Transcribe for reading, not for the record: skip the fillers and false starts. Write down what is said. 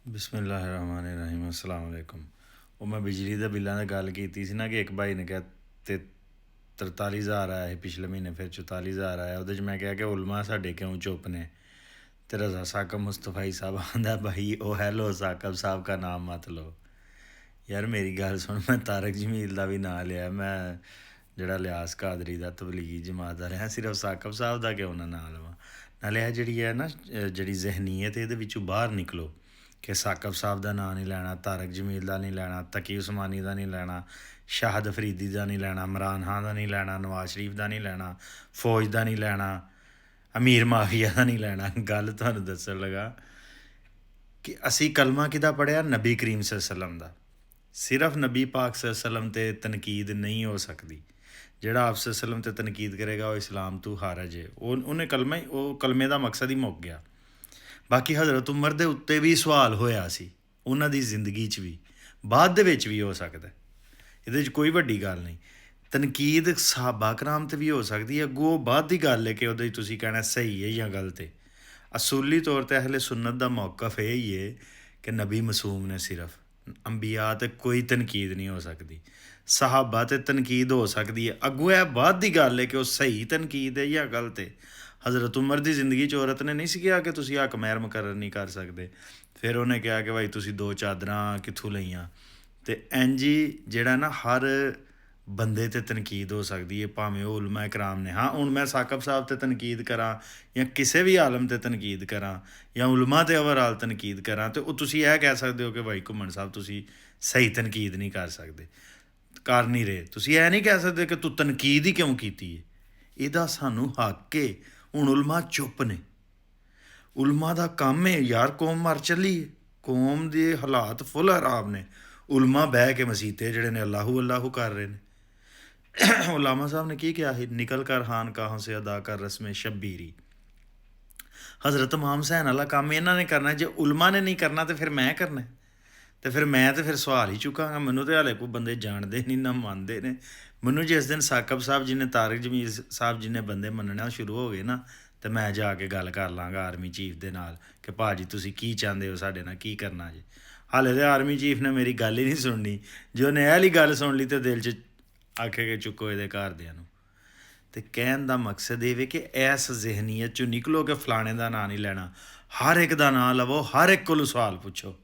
ਬਿਸਮਿਲ੍ਲਾਹਿਰਰਹਿਮਾਨਿਰਰਹੀਮ ਅਸਲਾਮ ਵਾਲੇਕੁਮ। ਉਹ ਮੈਂ ਬਿਜਲੀ ਦੇ ਬਿੱਲਾਂ ਦੀ ਗੱਲ ਕੀਤੀ ਸੀ ਨਾ ਕਿ ਇੱਕ ਭਾਈ ਨੇ ਕਿਹਾ ਤੇ 43,000 ਆਇਆ ਸੀ ਪਿਛਲੇ ਮਹੀਨੇ, ਫਿਰ 44,000 ਆਇਆ। ਉਹਦੇ 'ਚ ਮੈਂ ਕਿਹਾ ਕਿ ਉਲਮਾ ਸਾਡੇ ਕਿਉਂ ਚੁੱਪ ਨੇ। ਤੇ ਰਜ਼ਾ ਸਾਕਬ ਮੁਸਤਫਾਈ ਸਾਹਿਬ ਆਂਦਾ ਭਾਈ ਉਹ ਹੈਲੋ ਸਾਕਬ ਸਾਹਿਬ का नाम मत लो। ਯਾਰ ਮੇਰੀ ਗੱਲ ਸੁਣ, ਮੈਂ ਤਾਰਕ ਜਮੀਲ ਦਾ ਵੀ ਨਾਂ ਲਿਆ, ਮੈਂ ਜਿਹੜਾ ਲਿਆਸ ਕਾਦਰੀ ਦਾ ਤਬਲੀਗੀ ਜਮਾਤ ਦਾ ਰਿਹਾ, ਸਿਰਫ ਸਾਕਬ ਸਾਹਿਬ ਦਾ ਕਿਉਂ ਨਾ ਨਾਂ ਲਵਾਂ। ਨਾਲੇ ਇਹ ਜਿਹੜੀ ਹੈ ਨਾ ਜਿਹੜੀ ਜ਼ਹਿਨੀਅਤ ਇਹਦੇ ਵਿੱਚੋਂ ਬਾਹਰ ਨਿਕਲੋ ਕਿ ਸਾਕਬ ਸਾਹਿਬ ਦਾ ਨਾਂ ਨਹੀਂ ਲੈਣਾ, ਤਾਰਕ ਜਮੀਲ ਦਾ ਨਹੀਂ ਲੈਣਾ, ਤਕੀ ਉਸਮਾਨੀ ਦਾ ਨਹੀਂ ਲੈਣਾ, ਸ਼ਾਹਦ ਅਫਰੀਦੀ ਦਾ ਨਹੀਂ ਲੈਣਾ, ਇਮਰਾਨ ਖਾਨ ਦਾ ਨਹੀਂ ਲੈਣਾ, ਨਵਾਜ਼ ਸ਼ਰੀਫ ਦਾ ਨਹੀਂ ਲੈਣਾ, ਫੌਜ ਦਾ ਨਹੀਂ ਲੈਣਾ, ਅਮੀਰ ਮਾਫੀਆ ਦਾ ਨਹੀਂ ਲੈਣਾ। ਗੱਲ ਤੁਹਾਨੂੰ ਦੱਸਣ ਲੱਗਾ ਕਿ ਅਸੀਂ ਕਲਮਾ ਕਿਹਦਾ ਪੜ੍ਹਿਆ, ਨਬੀ ਕਰੀਮ ਵਸੱਲਮ ਦਾ। ਸਿਰਫ ਨਬੀ ਪਾਕ ਵਸੱਲਮ 'ਤੇ ਤਨਕੀਦ ਨਹੀਂ ਹੋ ਸਕਦੀ। ਜਿਹੜਾ ਆਪ ਵਸੱਲਮ 'ਤੇ ਤਨਕੀਦ ਕਰੇਗਾ ਉਹ ਇਸਲਾਮ ਤੋਂ ਖਾਰਜ ਹੈ। ਉਹਨੇ ਕਲਮਾ ਹੀ, ਉਹ ਕਲਮੇ ਦਾ ਮਕਸਦ ਹੀ ਮੁੱਕ ਗਿਆ। ਬਾਕੀ ਹਜ਼ਰਤ ਉਮਰ ਦੇ ਉੱਤੇ ਵੀ ਸਵਾਲ ਹੋਇਆ ਸੀ, ਉਹਨਾਂ ਦੀ ਜ਼ਿੰਦਗੀ 'ਚ ਵੀ, ਬਾਅਦ ਦੇ ਵਿੱਚ ਵੀ ਹੋ ਸਕਦਾ। ਇਹਦੇ 'ਚ ਕੋਈ ਵੱਡੀ ਗੱਲ ਨਹੀਂ। ਤਨਕੀਦ ਸਹਾਬਾ ਕਰਾਮ 'ਤੇ ਵੀ ਹੋ ਸਕਦੀ ਹੈ, ਅੱਗੋਂ ਬਾਅਦ ਦੀ ਗੱਲ ਹੈ ਕਿ ਉਹਦੇ 'ਚ ਤੁਸੀਂ ਕਹਿਣਾ ਸਹੀ ਹੈ ਜਾਂ ਗਲਤ ਹੈ। ਅਸੂਲੀ ਤੌਰ 'ਤੇ ਅਹਿਲੇ ਸੁਨਨਤ ਦਾ ਮੌਕਫ ਇਹ ਹੀ ਹੈ ਕਿ ਨਬੀ ਮਾਸੂਮ ਨੇ, ਸਿਰਫ ਅੰਬੀਆ 'ਤੇ ਕੋਈ ਤਨਕੀਦ ਨਹੀਂ ਹੋ ਸਕਦੀ। ਸਹਾਬਾ 'ਤੇ ਤਨਕੀਦ ਹੋ ਸਕਦੀ ਹੈ, ਅੱਗੋਂ ਇਹ ਬਾਅਦ ਦੀ ਗੱਲ ਹੈ ਕਿ ਉਹ ਸਹੀ ਤਨਕੀਦ ਹੈ ਜਾਂ ਗਲਤ ਹੈ। ਹਜ਼ਰਤ ਉਮਰ ਦੀ ਜ਼ਿੰਦਗੀ 'ਚ ਔਰਤ ਨੇ ਨਹੀਂ ਸੀ ਕਿਹਾ ਕਿ ਤੁਸੀਂ ਹੱਕ ਮਹਿਰ ਮੁਕਰਰ ਨਹੀਂ ਕਰ ਸਕਦੇ। ਫਿਰ ਉਹਨੇ ਕਿਹਾ ਕਿ ਭਾਈ ਤੁਸੀਂ 2 ਚਾਦਰਾਂ ਕਿੱਥੋਂ ਲਈਆਂ। ਅਤੇ ਇੰਝ ਹੀ ਜਿਹੜਾ ਨਾ ਹਰ ਬੰਦੇ 'ਤੇ ਤਨਕੀਦ ਹੋ ਸਕਦੀ ਹੈ, ਭਾਵੇਂ ਉਹ ਉਲਮਾ ਇਕਰਾਮ ਨੇ। ਹਾਂ, ਹੁਣ ਮੈਂ ਸਾਕਬ ਸਾਹਿਬ 'ਤੇ ਤਨਕੀਦ ਕਰਾਂ ਜਾਂ ਕਿਸੇ ਵੀ ਆਲਮ 'ਤੇ ਤਨਕੀਦ ਕਰਾਂ ਜਾਂ ਉਲਮਾ 'ਤੇ ਓਵਰਆਲ ਤਨਕੀਦ ਕਰਾਂ, ਅਤੇ ਉਹ ਤੁਸੀਂ ਇਹ ਕਹਿ ਸਕਦੇ ਹੋ ਕਿ ਭਾਈ ਘੁੰਮਣ ਸਾਹਿਬ ਤੁਸੀਂ ਸਹੀ ਤਨਕੀਦ ਨਹੀਂ ਕਰ ਸਕਦੇ, ਕਰ ਨਹੀਂ ਰਹੇ। ਤੁਸੀਂ ਇਹ ਨਹੀਂ ਕਹਿ ਸਕਦੇ ਕਿ ਤੂੰ ਤਨਕੀਦ ਹੀ ਕਿਉਂ ਕੀਤੀ ਹੈ। ਇਹਦਾ ਸਾਨੂੰ ਹੱਕ ਹੈ। ਹੁਣ ਉਲਮਾ ਚੁੱਪ ਨੇ। ਉਲਮਾ ਦਾ ਕੰਮ ਹੈ ਯਾਰ, ਕੌਮ ਮਰ ਚੱਲੀ ਹੈ, ਕੌਮ ਦੇ ਹਾਲਾਤ ਫੁੱਲ ਖਰਾਬ ਨੇ। ਉਲਮਾ ਬਹਿ ਕੇ ਮਸੀਤੇ ਜਿਹੜੇ ਨੇ ਅੱਲਾਹੂ ਅੱਲਾਹੂ ਕਰ ਰਹੇ ਨੇ। ਉਲਾਮਾ ਸਾਹਿਬ ਨੇ ਕੀ ਕਿਹਾ ਸੀ, ਨਿਕਲ ਕਰ ਖਾਨ ਕਾਹੋਂ ਸੇ ਅਦਾ ਕਰ ਰਸਮ ਸ਼ਬੀਰੀ। ਹਜ਼ਰਤ ਇਮਾਮ ਹੁਸੈਨ ਵਾਲਾ ਕੰਮ ਇਹਨਾਂ ਨੇ ਕਰਨਾ। ਜੇ ਉਲਮਾ ਨੇ ਨਹੀਂ ਕਰਨਾ ਤਾਂ ਫਿਰ ਮੈਂ ਕਰਨਾ, ਅਤੇ ਫਿਰ ਸਵਾਲ ਹੀ ਚੁੱਕਾਂਗਾ। ਮੈਨੂੰ ਤਾਂ ਹਾਲੇ ਕੋਈ ਬੰਦੇ ਜਾਣਦੇ ਨਹੀਂ ਨਾ ਮੰਨਦੇ ਨੇ। ਮੈਨੂੰ ਜਿਸ ਦਿਨ ਸਾਕਬ ਸਾਹਿਬ ਜੀ ਨੇ, ਤਾਰਕ ਜਮੀਲ ਸਾਹਿਬ ਜੀ ਨੇ ਬੰਦੇ ਮੰਨਣਾ ਸ਼ੁਰੂ ਹੋ ਗਏ ਨਾ, ਅਤੇ ਮੈਂ ਜਾ ਕੇ ਗੱਲ ਕਰ ਲਾਂਗਾ ਆਰਮੀ ਚੀਫ ਦੇ ਨਾਲ ਕਿ ਭਾਅ ਜੀ ਤੁਸੀਂ ਕੀ ਚਾਹੁੰਦੇ ਹੋ ਸਾਡੇ ਨਾਲ, ਕੀ ਕਰਨਾ ਜੀ। ਹਾਲੇ ਤਾਂ ਆਰਮੀ ਚੀਫ ਨੇ ਮੇਰੀ ਗੱਲ ਹੀ ਨਹੀਂ ਸੁਣਨੀ। ਜੇ ਉਹਨੇ ਇਹ ਵਾਲੀ ਗੱਲ ਸੁਣ ਲਈ ਤਾਂ ਦਿਲ 'ਚ ਆਖੇ ਕਿ ਚੁੱਕੋ ਇਹਦੇ ਘਰਦਿਆਂ ਨੂੰ। ਅਤੇ ਕਹਿਣ ਦਾ ਮਕਸਦ ਇਹ ਵੇ ਕਿ ਇਸ ਜ਼ਹਿਨੀਅਤ 'ਚੋਂ ਨਿਕਲੋ ਕਿ ਫਲਾਣੇ ਦਾ ਨਾਂ ਨਹੀਂ ਲੈਣਾ, ਹਰ ਇੱਕ ਦਾ ਨਾਂ ਲਵੋ, ਹਰ ਇੱਕ ਕੋਲੋਂ ਸਵਾਲ ਪੁੱਛੋ।